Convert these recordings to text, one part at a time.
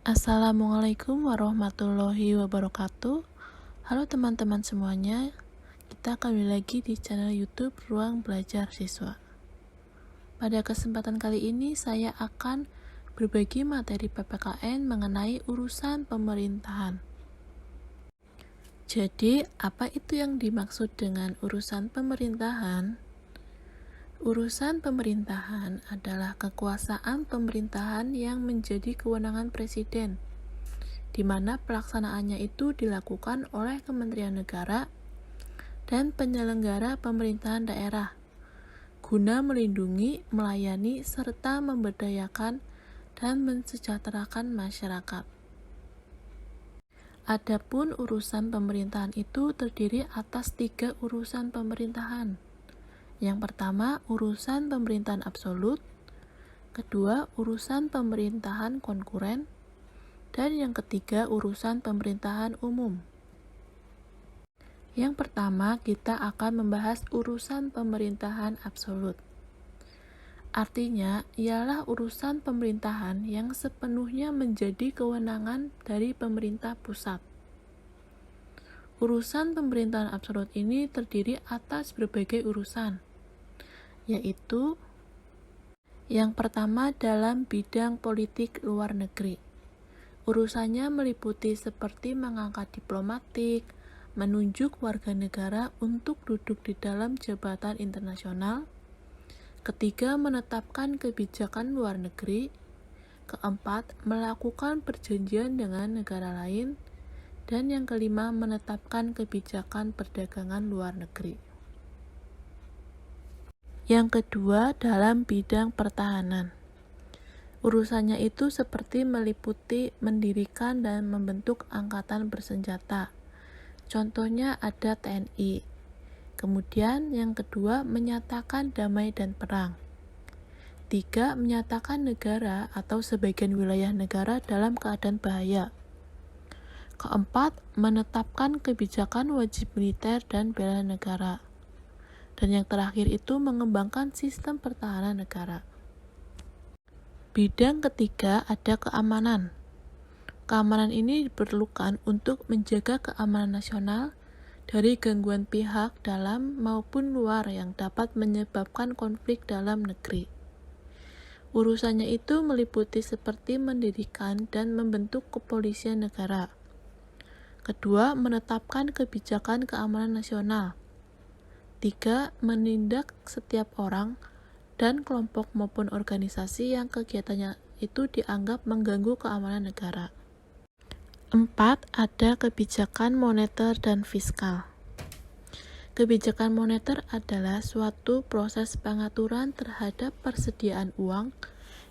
Assalamualaikum warahmatullahi wabarakatuh. Halo teman-teman semuanya, kita kembali lagi di channel YouTube Ruang Belajar Siswa. Pada kesempatan kali ini saya akan berbagi materi PPKN mengenai urusan pemerintahan. Jadi, apa itu yang dimaksud dengan urusan pemerintahan? Urusan pemerintahan adalah kekuasaan pemerintahan yang menjadi kewenangan presiden, di mana pelaksanaannya itu dilakukan oleh Kementerian Negara dan penyelenggara pemerintahan daerah, guna melindungi, melayani, serta memberdayakan dan mensejahterakan masyarakat. Adapun urusan pemerintahan itu terdiri atas 3 urusan pemerintahan. Yang pertama, urusan pemerintahan absolut, kedua, urusan pemerintahan konkuren, dan yang ketiga, urusan pemerintahan umum. Yang pertama, kita akan membahas urusan pemerintahan absolut. Artinya, ialah urusan pemerintahan yang sepenuhnya menjadi kewenangan dari pemerintah pusat. Urusan pemerintahan absolut ini terdiri atas berbagai urusan, yaitu yang pertama dalam bidang politik luar negeri. Urusannya meliputi seperti mengangkat diplomatik, menunjuk warga negara untuk duduk di dalam jabatan internasional, ketiga menetapkan kebijakan luar negeri, keempat melakukan perjanjian dengan negara lain, dan yang kelima menetapkan kebijakan perdagangan luar negeri. Yang kedua dalam bidang pertahanan. Urusannya itu seperti meliputi mendirikan dan membentuk angkatan bersenjata. Contohnya ada TNI. Kemudian yang kedua menyatakan damai dan perang. 3. Menyatakan negara atau sebagian wilayah negara dalam keadaan bahaya. Keempat, menetapkan kebijakan wajib militer dan bela negara. Dan yang terakhir itu mengembangkan sistem pertahanan negara. Bidang ketiga ada keamanan. Keamanan ini diperlukan untuk menjaga keamanan nasional dari gangguan pihak dalam maupun luar yang dapat menyebabkan konflik dalam negeri. Urusannya itu meliputi seperti mendirikan dan membentuk kepolisian negara. Kedua, menetapkan kebijakan keamanan nasional. 3. Menindak setiap orang dan kelompok maupun organisasi yang kegiatannya itu dianggap mengganggu keamanan negara. 4. Ada kebijakan moneter dan fiskal. Kebijakan moneter adalah suatu proses pengaturan terhadap persediaan uang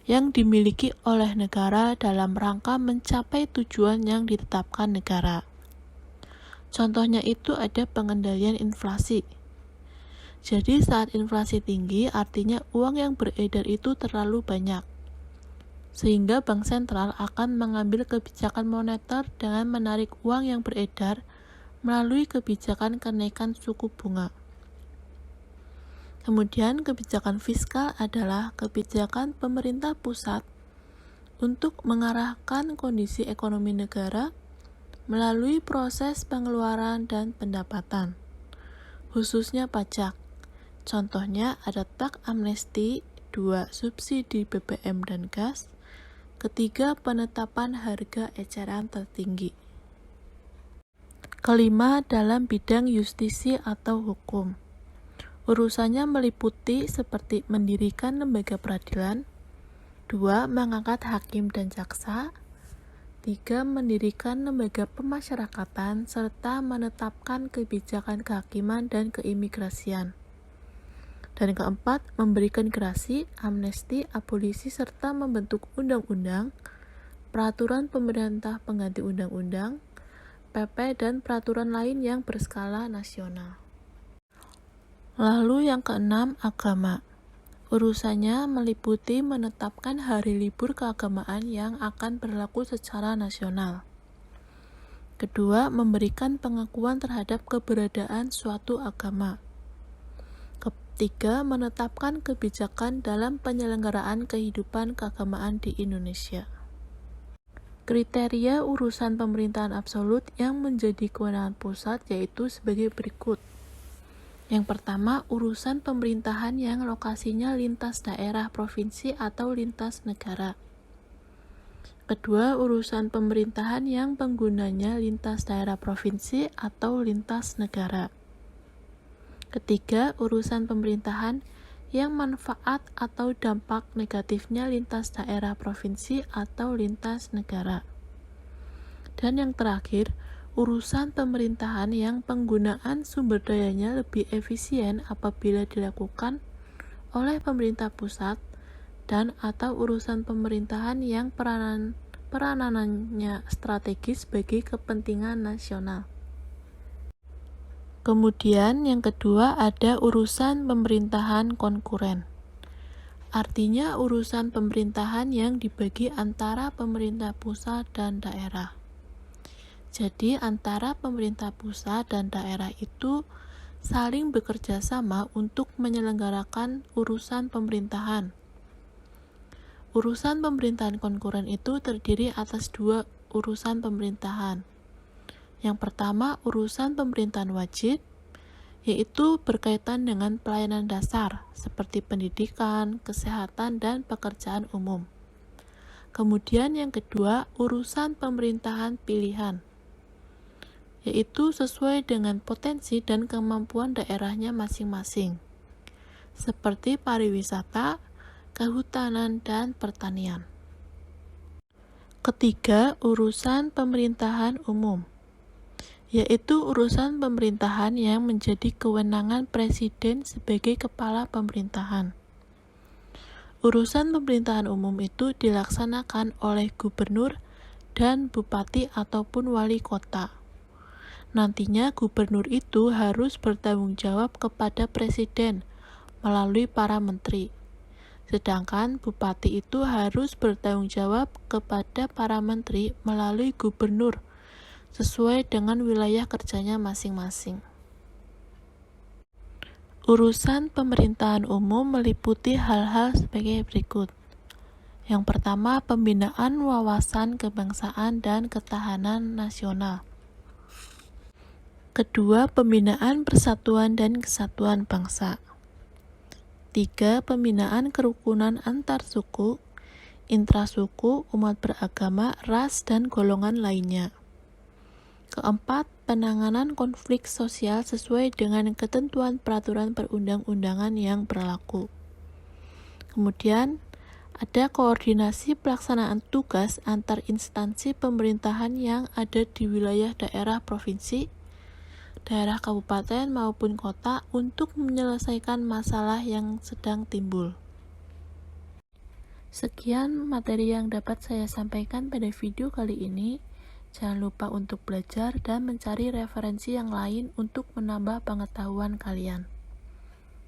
yang dimiliki oleh negara dalam rangka mencapai tujuan yang ditetapkan negara. Contohnya itu ada pengendalian inflasi. Jadi saat inflasi tinggi artinya uang yang beredar itu terlalu banyak. Sehingga Bank Sentral akan mengambil kebijakan moneter dengan menarik uang yang beredar melalui kebijakan kenaikan suku bunga. Kemudian kebijakan fiskal adalah kebijakan pemerintah pusat untuk mengarahkan kondisi ekonomi negara melalui proses pengeluaran dan pendapatan, khususnya pajak. Contohnya ada tax amnesti, 2. Subsidi BBM dan gas, ketiga penetapan harga eceran tertinggi. Kelima dalam bidang justisi atau hukum. Urusannya meliputi seperti mendirikan lembaga peradilan, 2. Mengangkat hakim dan jaksa, 3. Mendirikan lembaga pemasyarakatan serta menetapkan kebijakan kehakiman dan keimigrasian. Dan keempat, memberikan gerasi, amnesti, abolisi, serta membentuk undang-undang, peraturan pemerintah pengganti undang-undang, PP, dan peraturan lain yang berskala nasional. Lalu yang keenam, agama. Urusannya meliputi menetapkan hari libur keagamaan yang akan berlaku secara nasional. Kedua, memberikan pengakuan terhadap keberadaan suatu agama. Ketiga, menetapkan kebijakan dalam penyelenggaraan kehidupan keagamaan di Indonesia. Kriteria urusan pemerintahan absolut yang menjadi kewenangan pusat yaitu sebagai berikut. Yang pertama, urusan pemerintahan yang lokasinya lintas daerah provinsi atau lintas negara. Kedua, urusan pemerintahan yang penggunanya lintas daerah provinsi atau lintas negara. Ketiga, urusan pemerintahan yang manfaat atau dampak negatifnya lintas daerah provinsi atau lintas negara. Dan yang terakhir, urusan pemerintahan yang penggunaan sumber dayanya lebih efisien apabila dilakukan oleh pemerintah pusat dan atau urusan pemerintahan yang peranannya strategis bagi kepentingan nasional. Kemudian yang kedua ada urusan pemerintahan konkuren. Artinya urusan pemerintahan yang dibagi antara pemerintah pusat dan daerah. Jadi antara pemerintah pusat dan daerah itu saling bekerja sama untuk menyelenggarakan urusan pemerintahan. Urusan pemerintahan konkuren itu terdiri atas dua urusan pemerintahan. Yang pertama, urusan pemerintahan wajib, yaitu berkaitan dengan pelayanan dasar, seperti pendidikan, kesehatan, dan pekerjaan umum. Kemudian yang kedua, urusan pemerintahan pilihan, yaitu sesuai dengan potensi dan kemampuan daerahnya masing-masing, seperti pariwisata, kehutanan, dan pertanian. Ketiga, urusan pemerintahan umum, yaitu urusan pemerintahan yang menjadi kewenangan presiden sebagai kepala pemerintahan. Urusan pemerintahan umum itu dilaksanakan oleh gubernur dan bupati ataupun wali kota. Nantinya gubernur itu harus bertanggung jawab kepada presiden melalui para menteri. Sedangkan bupati itu harus bertanggung jawab kepada para menteri melalui gubernur sesuai dengan wilayah kerjanya masing-masing. Urusan pemerintahan umum meliputi hal-hal sebagai berikut. Yang pertama, pembinaan wawasan kebangsaan dan ketahanan nasional. Kedua, pembinaan persatuan dan kesatuan bangsa. 3. Pembinaan kerukunan antar suku, intrasuku, umat beragama, ras, dan golongan lainnya. Keempat, penanganan konflik sosial sesuai dengan ketentuan peraturan perundang-undangan yang berlaku. Kemudian, ada koordinasi pelaksanaan tugas antar instansi pemerintahan yang ada di wilayah daerah provinsi, daerah kabupaten maupun kota untuk menyelesaikan masalah yang sedang timbul. Sekian materi yang dapat saya sampaikan pada video kali ini. Jangan lupa untuk belajar dan mencari referensi yang lain untuk menambah pengetahuan kalian.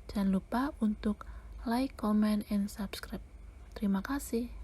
Jangan lupa untuk like, comment, and subscribe. Terima kasih.